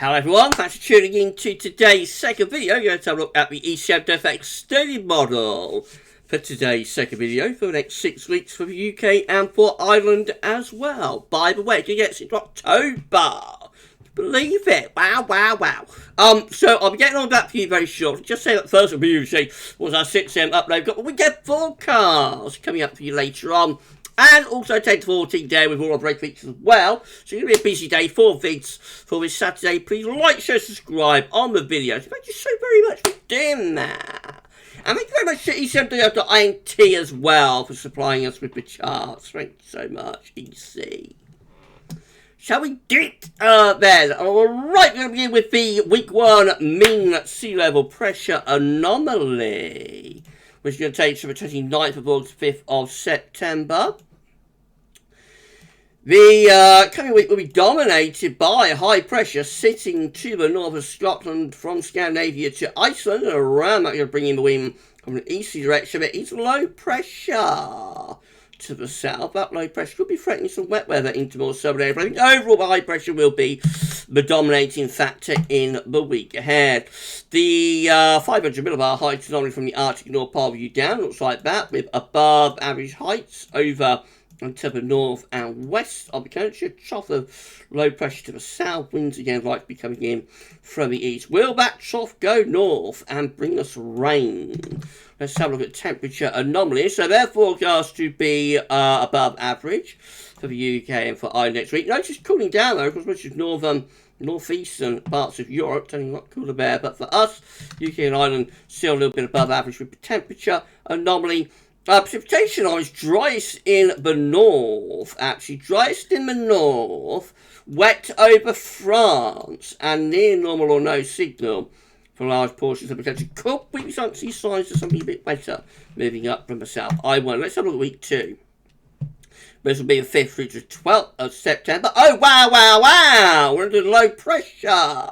Hello everyone, thanks for tuning in to today's second video. We're going to have a look at the ECMWF extended model for today's second video for the next 6 weeks for the UK and for Ireland as well. By the way, it gets into October. Believe it. Wow. So I'll be getting on that for you very shortly. Just say that first review was our 6am upload. But we get forecasts coming up for you later on. And also 10 to 14 day with all our break weeks as well. So it's going to be a busy day for vids for this Saturday. Please like, share, subscribe on the videos. Thank you so very much for doing that. And thank you very much to ECMWF.int as well for supplying us with the charts. Thank you so much, EC. Shall we do it then? Alright, we're going to begin with the week 1 mean sea level pressure anomaly, which is going to take us from the 29th of August, 5th of September. The coming week will be dominated by high pressure sitting to the north of Scotland from Scandinavia to Iceland, and around that you're bringing the wind from an easterly direction. It is low pressure to the south. That low pressure could be threatening some wet weather into more southern areas, but I think overall the high pressure will be the dominating factor in the week ahead. The 500 millibar heights anomaly from the Arctic North Pole view down looks like that, with above average heights over and to the north and west of the country. A trough of low pressure to the south. Winds again likely to be coming in from the east. Will that trough go north and bring us rain? Let's have a look at temperature anomalies. So they're forecast to be above average for the UK and for Ireland next week. Notice cooling down though, because much of northeastern parts of Europe, turning a lot cooler there. But for us, UK and Ireland still a little bit above average with the temperature anomaly. Precipitation is driest in the north, actually. Driest in the north, wet over France, and near normal or no signal for large portions of the country. Could we see signs of something a bit wetter moving up from the south? Let's have a look at week 2. This will be the 5th through to 12th of September. Oh, wow. We're under low pressure.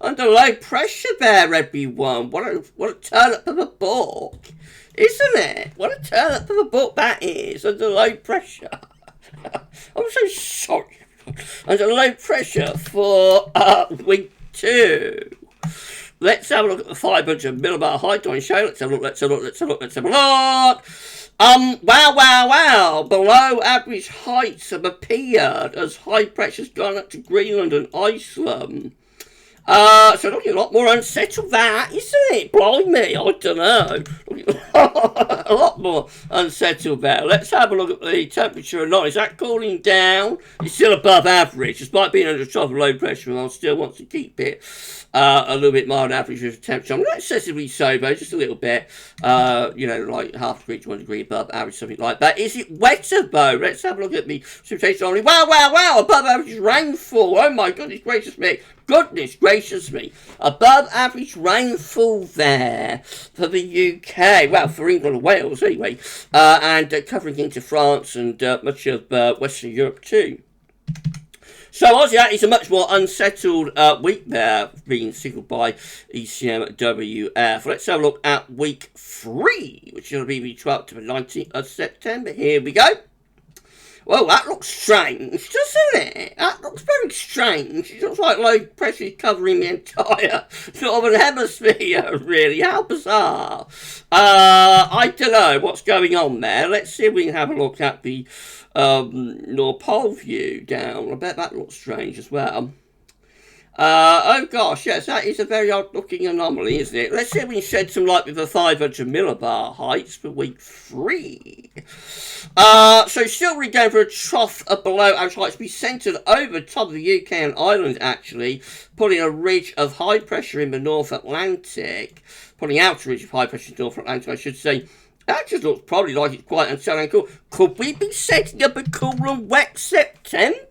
Under low pressure there, everyone. What a turn up of a book. Isn't it? What a turn up of a book that is, under low pressure. I'm so sorry. Under low pressure for week 2. Let's have a look at the 500 millibar height on show. Let's have a look. Wow. Below average heights have appeared as high pressure's gone up to Greenland and Iceland. So looking a lot more unsettled that, isn't it? Blimey, I don't know. A lot more unsettled there. Let's have a look at the temperature anomaly. Is that cooling down? It's still above average. Despite being under a trough of low pressure, I still want to keep it a little bit mild average with the temperature. I'm not excessively sober, just a little bit. Like half degree to 1 degree above average, something like that. Is it wetter though? Let's have a look at the precipitation anomaly. Wow. Above average rainfall. Oh my goodness gracious me. Above average rainfall there for the UK. Well, for England and Wales anyway. And covering into France and much of Western Europe too. So obviously that is a much more unsettled week there being signalled by ECMWF. Let's have a look at week 3, which is going to be the 12th to the 19th of September. Here we go. Well, that looks strange, doesn't it? That looks very strange. It looks like low pressure is covering the entire northern hemisphere, really. How bizarre. I don't know what's going on there. Let's see if we can have a look at the North Pole view down. I bet that looks strange as well. Oh gosh, yes, that is a very odd looking anomaly, isn't it? Let's see if we can shed some light with the 500 millibar heights for week 3. So still we're going for a trough of below average heights to be centred over the top of the UK and Ireland, actually, pulling a ridge of high pressure in the North Atlantic, pulling out a ridge of high pressure in the North Atlantic, I should say. That just looks probably like it's quite unsettling and cool. Could we be setting up a cool and wet September?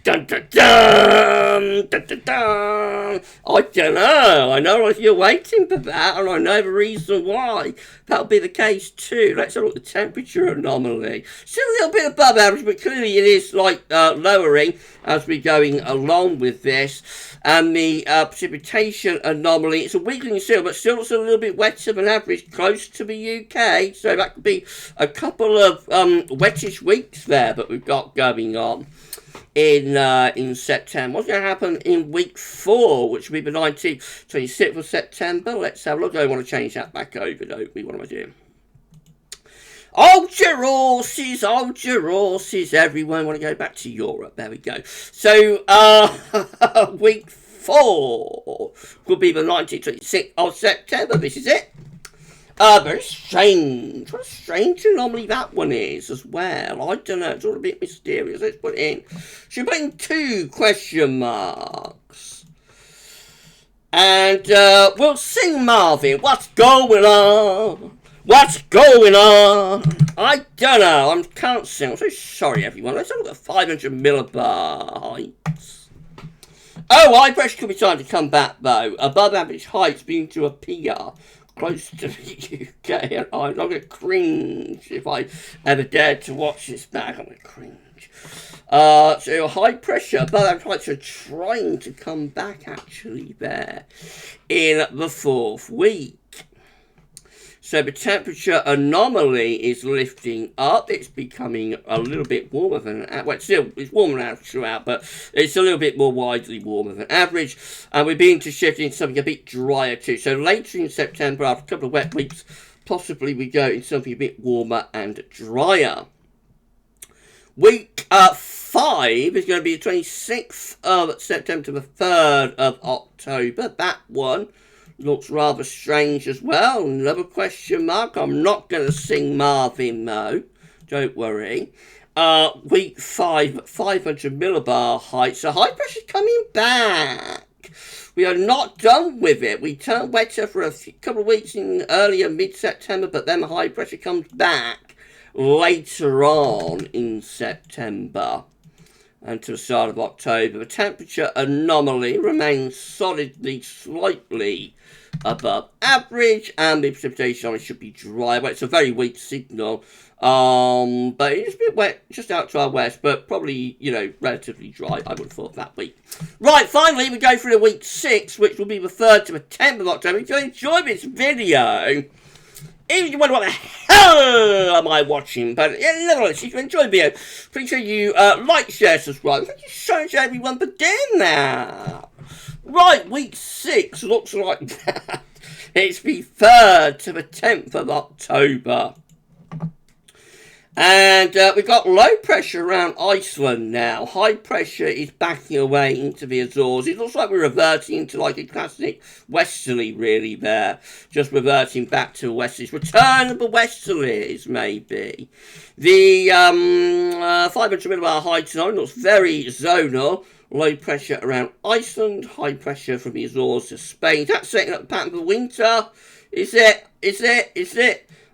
Dun dun dun! Dun dun dun! I don't know. I know you're waiting for that, and I know the reason why that'll be the case too. Let's have a look at the temperature anomaly. Still a little bit above average, but clearly it is lowering as we're going along with this. And the precipitation anomaly, it's a weakling still, but still looks a little bit wetter than average, close to the UK. So that could be a couple of wettish weeks there that we've got going on. in September. What's going to happen in week 4, which will be the 19th, 26th of September? Let's have a look. I want to change that back over, don't we? What am I doing? Hold your horses, everyone. Want to go back to Europe. There we go. So, week 4 will be the 19th, 26th of September. This is it. Very strange. What a strange anomaly that one is as well. I don't know. It's all a bit mysterious. Let's put it in. Should put in 2 question marks. And we'll sing Marvin. What's going on? What's going on? I don't know. I can't sing. I'm so sorry, everyone. Let's have a look at 500 millibar heights. Oh, high pressure could be time to come back, though. Above average heights beginning to appear close to the UK. And I'm not going to cringe if I ever dared to watch this back. I'm going to cringe. So high pressure above average heights are trying to come back, actually, there in the 4th week. So the temperature anomaly is lifting up. It's becoming a little bit warmer than, well, it's warmer now throughout, but it's a little bit more widely warmer than average. And we're beginning to shift into something a bit drier too. So later in September, after a couple of wet weeks, possibly we go into something a bit warmer and drier. Week 5 is going to be the 26th of September to the 3rd of October. That one looks rather strange as well. Another question mark. I'm not going to sing Marvin, though. Don't worry. Week 5, 500 millibar height. So high pressure coming back. We are not done with it. We turned wetter for a couple of weeks in earlier mid-September, but then the high pressure comes back later on in September and to the start of October. The temperature anomaly remains solidly, slightly above average, and the precipitation on it should be dry. Well, it's a very weak signal, but it's a bit wet just out to our west, but probably, you know, relatively dry, I would have thought, that week. Right, finally, we go through the week 6, which will be the 3rd to the 10th of October. If you enjoy this video, if you wonder what the hell am I watching, but yeah, nevertheless, if you enjoy the video, please sure you like, share, subscribe. Thank you so much, everyone, for doing that. Right, week 6 looks like that. It's the 3rd to the 10th of October. And we've got low pressure around Iceland now. High pressure is backing away into the Azores. It looks like we're reverting into like a classic westerly, really, there. Just reverting back to westerlies. Return of the westerlies, maybe. The 500 millibar high zone looks very zonal. Low pressure around Iceland. High pressure from the Azores to Spain. That's setting up the pattern for winter. Is it?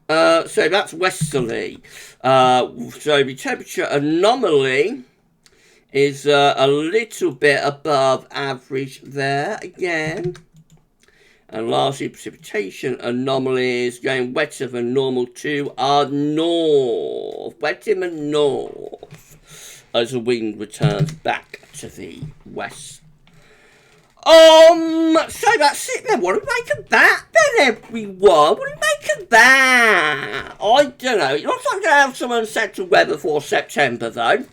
So that's westerly. So the temperature anomaly is a little bit above average there again. And lastly, precipitation anomaly is going wetter than normal to our north. Wet in the north as the wind returns back to the west. So that's it then. What do we make of that then, everyone? What do we make of that? I don't know. It looks like we're going to have some unsettled weather for September, though.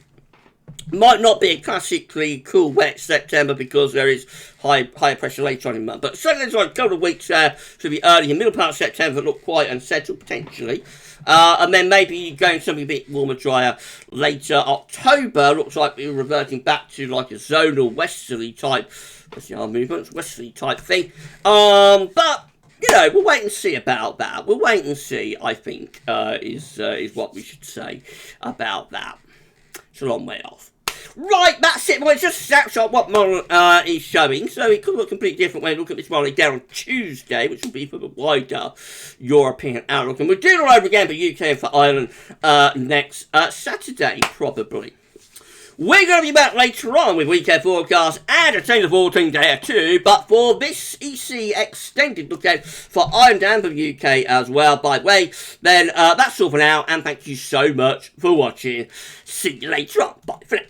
Might not be a classically cool, wet September because there is high pressure later on in the month. But certainly there's like a couple of weeks there to the early and middle part of September that look quite unsettled, potentially. And then maybe going something a bit warmer, drier later. October looks like we're reverting back to like a zonal westerly type, let's see our movements, westerly type thing. But you know, we'll wait and see about that. We'll wait and see, I think, is what we should say about that. It's a long way off. Right, that's it. Well, it's just a snapshot of what model is showing. So it could look completely different when we look at this model again on Tuesday, which will be for the wider European outlook. And we'll do it all over again for UK and for Ireland next Saturday, probably. We're going to be back later on with weekend forecast and a change of 14 day too. But for this EC extended look out for Ireland and for the UK as well, by the way, then that's all for now. And thank you so much for watching. See you later on. Bye for now.